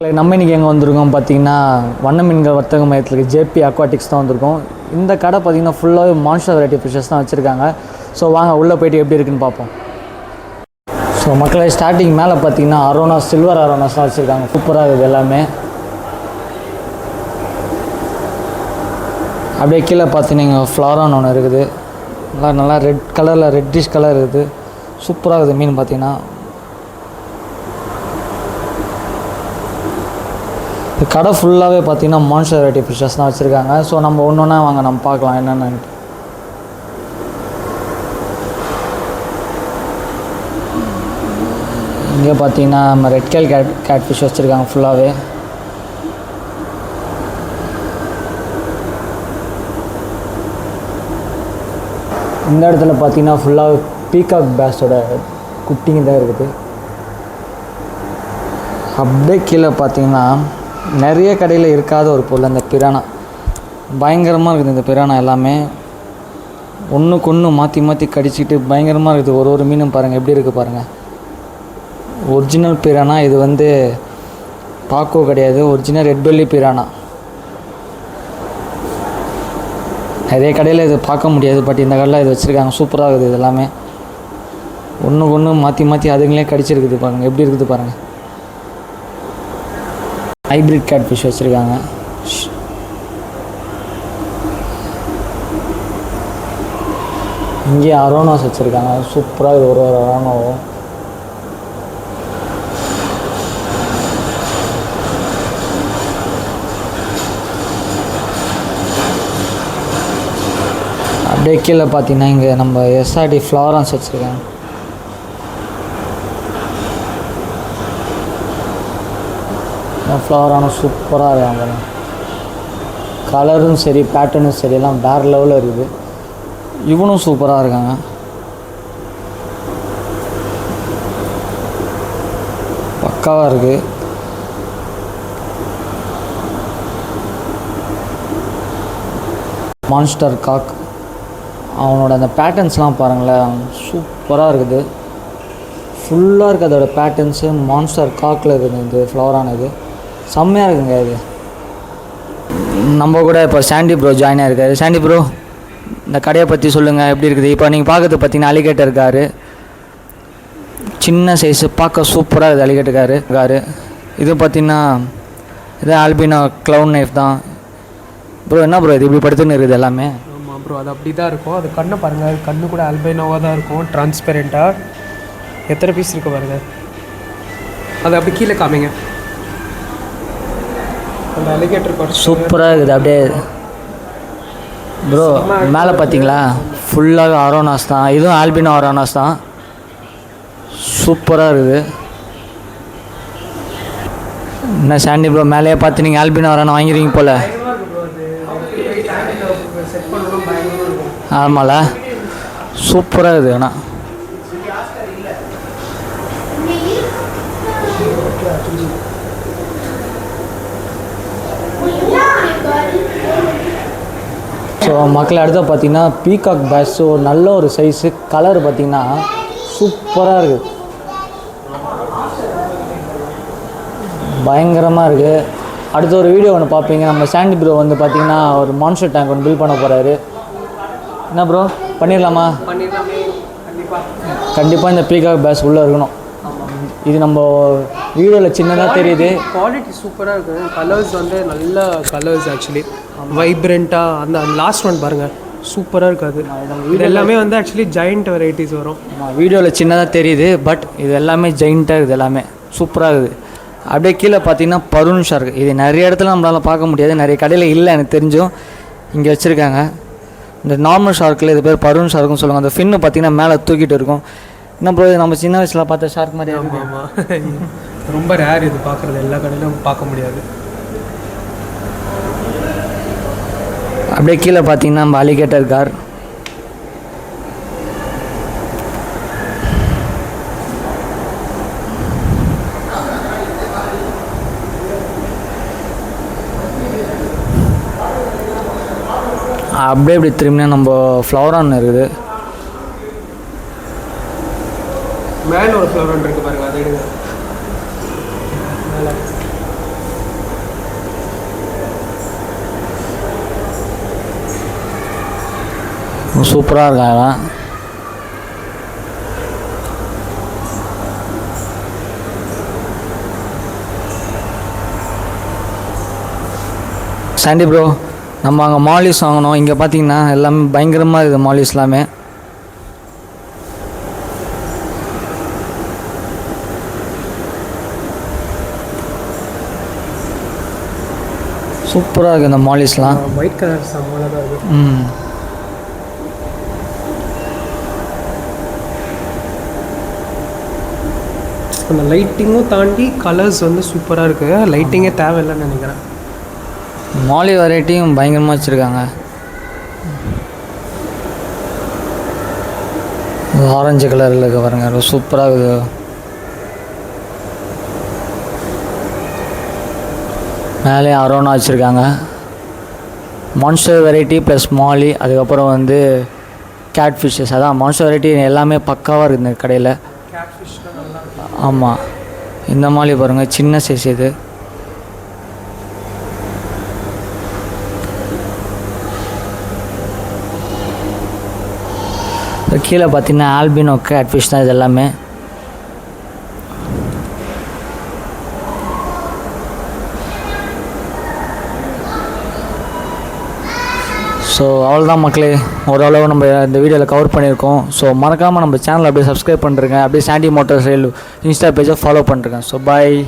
நம்ம இன்றைக்கி எங்கே வந்திருக்கோம் பார்த்தீங்கன்னா வண்ண மீன்கள் வர்த்தக மையத்தில் ஜேபி அக்வாட்டிக்ஸ் தான் வந்திருக்கோம். இந்த கடை பார்த்திங்கன்னா ஃபுல்லாகவே மான்ஸ்டர் வெரைட்டி ஃபிஷஸ் தான் வச்சுருக்காங்க. ஸோ வாங்க உள்ளே போய்ட்டு எப்படி இருக்குன்னு பார்ப்போம். ஸோ மக்களை ஸ்டார்டிங் மேலே பார்த்தீங்கன்னா அரோனாஸ், சில்வர் அரோனாஸ் தான் வச்சுருக்காங்க. சூப்பராக இருக்குது எல்லாமே. அப்படியே கீழே பார்த்தீங்கன்னா ஃப்ளாரான் ஒன்று இருக்குது. நல்லா ரெட் கலரில் ரெட்டிஷ் கலர் இருக்குது. சூப்பராக இருக்குது மீன் பார்த்தீங்கன்னா. இந்த கடை ஃபுல்லாகவே பார்த்தீங்கன்னா மான்ஸ்டர் வெரைட்டி ஃபிஷஸ் தான் வச்சுருக்காங்க. ஸோ நம்ம ஒன்று ஒன்றா வாங்க நம்ம பார்க்கலாம் என்னென்னு. இங்கே பார்த்தீங்கன்னா நம்ம ரெட் கேல் கேட் ஃபிஷ் வச்சுருக்காங்க ஃபுல்லாகவே. இந்த இடத்துல பார்த்தீங்கன்னா ஃபுல்லாக பீகாக் பேஸோட குட்டிங்க தான் இருக்குது. அப்படியே கீழே பார்த்தீங்கன்னா நிறைய கடையில் இருக்காத ஒரு பொருள் அந்த பிரானா. பயங்கரமாக இருக்குது இந்த பிரானா. எல்லாமே ஒன்றுக்கு ஒன்று மாற்றி மாற்றி கடிச்சிக்கிட்டு பயங்கரமாக இருக்குது. ஒரு மீனும் பாருங்கள் எப்படி இருக்குது பாருங்கள். ஒரிஜினல் பிரானா இது வந்து பாக்கோ கிடையாது, ஒரிஜினல் ரெட் பெல்லி பிரானா. நிறைய கடையில் இது பார்க்க முடியாது, பட் இந்த கடையில் இது வச்சுருக்காங்க. சூப்பராக இருக்குது. இது எல்லாமே ஒன்றுக்கு ஒன்று மாற்றி மாற்றி அதுங்களே கடிச்சிருக்குது பாருங்கள் எப்படி இருக்குது பாருங்கள். ஹைப்ரிட் கேட் ஃபிஷ் வச்சுருக்காங்க. இங்கே அரோனாஸ் வச்சுருக்காங்க. சூப்பராக ஒரு அரோனாவும். அப்படியே கீழே பார்த்தீங்கன்னா இங்கே நம்ம எஸ்ஆர்டி ஃப்ளாரன்ஸ் வச்சுருக்காங்க. ஃப்ளவரான சூப்பராக இருக்காங்க. கலரும் சரி பேட்டர்னும் சரி எல்லாம் வேறு லெவலில் இருக்குது. இவனும் சூப்பராக இருக்காங்க. பக்காவாக இருக்குது. மான்ஸ்டர் காக் அவனோட அந்த பேட்டர்ன்ஸ்லாம் பாருங்களேன், சூப்பராக இருக்குது. ஃபுல்லாக இருக்குது அதோடய பேட்டர்ன்ஸு. மான்ஸ்டர் காக்கில் இருக்குது இந்த ஃப்ளவரானது. செம்மையாக இருக்குங்க இது. நம்ம கூட இப்போ சாண்டி ப்ரோ ஜாயின் ஆகிருக்காரு. சாண்டி ப்ரோ, இந்த கடையை பற்றி சொல்லுங்கள் எப்படி இருக்குது. இப்போ நீங்கள் பார்க்கறது பார்த்தீங்கன்னா அலிகேட்டர் இருக்கார். சின்ன சைஸு பார்க்க சூப்பராக இருக்குது அலிகேட்டர். இது பார்த்திங்கன்னா இது ஆல்பினோ க்ளவுன் நைஃப் தான். ப்ரோ என்ன ப்ரோ இது இப்படி படுத்துன்னு இருக்குது எல்லாமே? ஆமாம் ப்ரோ, அது அப்படி தான் இருக்கும். அது கண்ணை பாருங்கள், கண்ணு கூட ஆல்பினோவாக தான் இருக்கும், டிரான்ஸ்பெரண்ட்டாக. எத்தனை பீஸ் இருக்குது பாருங்கள். அது அப்படி கீழே காமிங்க. அந்த அலிகேட்டர் சூப்பராக இருக்குது. அப்படியே ப்ரோ மேலே பார்த்தீங்களா ஃபுல்லாக அரோனாஸ் தான். இதுவும் ஆல்பினோ அரோனாஸ் தான். சூப்பராக இருக்குது. என்ன சாண்டி ப்ரோ மேலேயே பார்த்து நீங்கள் ஆல்பினோ அரோனா வாங்கிடுவீங்க போல். ஆமாம்ல, சூப்பராக இருக்குது. ஆனால் ஸோ மக்கள் அடுத்த பார்த்திங்கன்னா பீகாக் பேஸ். ஒரு நல்ல ஒரு சைஸு. கலர் பார்த்திங்கன்னா சூப்பராக இருக்குது, பயங்கரமாக இருக்குது. அடுத்த ஒரு வீடியோ ஒன்று பார்ப்பீங்க. நம்ம சாண்டி ப்ரோ வந்து பார்த்திங்கன்னா ஒரு மான்ஸ்டர் டேங்க் ஒன்று பில்ட் பண்ண போகிறாரு. என்ன ப்ரோ பண்ணிடலாமா? கண்டிப்பாக இந்த பீகாக் பேஸ் உள்ளே இருக்கணும். இது நம்ம வீடியோவில் சின்னதாக தெரியுது. குவாலிட்டி சூப்பராக இருக்குது. கலர்ஸ் வந்து நல்ல கலர்ஸ் ஆக்சுவலி வைப்ரண்ட்டாக. அந்த லாஸ்ட் ஒன் பாருங்கள், சூப்பராக இருக்காது. இது எல்லாமே வந்து ஆக்சுவலி ஜெயிண்ட் வெரைட்டிஸ் வரும். வீடியோவில் சின்னதாக தெரியுது, பட் இது எல்லாமே ஜெயிண்ட்டாக இருக்குது. எல்லாமே சூப்பராக இருக்குது. அப்படியே கீழே பார்த்தீங்கன்னா பருன் ஷார்க். இது நிறைய இடத்துல நம்மளால் பார்க்க முடியாது, நிறைய கடையில் இல்லை எனக்கு தெரிஞ்சும். இங்கே வச்சுருக்காங்க. இந்த நார்மல் ஷார்க்கில் இது பேர் பருன் ஷார்க்குன்னு சொல்லுவாங்க. அந்த ஃபின்னு பார்த்தீங்கன்னா மேலே தூக்கிட்டு இருக்கும். என்ன ப்ரோ நம்ம சின்ன வயசில் பார்த்த ஷார்க் மாதிரி? ஆமாம், ரொம்ப ரேர் இது பார்க்குறது. எல்லா கடையிலும் பார்க்க முடியாது. அப்படியே கீழே பார்த்தீங்கன்னா நம்ம அலிகேட்டர் கார். அப்படியே இப்படி திரும்பினா நம்ம ஃப்ளவரான் இருக்குது. மேலே ஒரு ஃப்ளவர் இருக்குது பாருங்கள், அதை எடுங்க. மேலே சூப்பராக இருக்கும் அதெல்லாம். சாண்டி ப்ரோ, நம்ம அங்கே மாலிஸ் வாங்கினோம். இங்கே பார்த்தீங்கன்னா எல்லாமே பயங்கரமாக இருக்குது மாலிஸ் எல்லாமே. சூப்பராக இருக்குது இந்த மாலிஸ்லாம். ஒயிட் கலர் செம்மையாக தான் இருக்குது. அந்த லைட்டிங்கும் தாண்டி கலர்ஸ் வந்து சூப்பராக இருக்குது. லைட்டிங்கே தேவையில்லைன்னு நினைக்கிறேன். மாலி வெரைட்டியும் பயங்கரமாக வச்சுருக்காங்க. ஆரஞ்சு கலரில் இருக்க பாருங்க, சூப்பராக இருக்குது. மேலே அரோனா வச்சுருக்காங்க. மான்ஸ்டர் வெரைட்டி ப்ளஸ் மாலி, அதுக்கப்புறம் வந்து கேட் ஃபிஷ்ஷஸ். அதான் மான்ஸ்டர் வெரைட்டி எல்லாமே பக்காவாக இருக்குது இந்த கடையில். ஆமாம், இந்த மாலி பாருங்கள், சின்ன சைஸ் இது. கீழே பார்த்தீங்கன்னா ஆல்பினோ கேட் ஃபிஷ் தான் இது எல்லாமே. ஸோ அவ்வளோதான் மக்களே, ஓரளவு நம்ம இந்த வீடியோவில் கவர் பண்ணியிருக்கோம். ஸோ மறக்காமல் நம்ம சேனலை அப்படியே சப்ஸ்கிரைப் பண்ணுறேங்க. அப்படியே சாண்டி மோட்டார்ஸ் இன்ஸ்டா பேஜை ஃபாலோ பண்ணுறேங்க. So bye.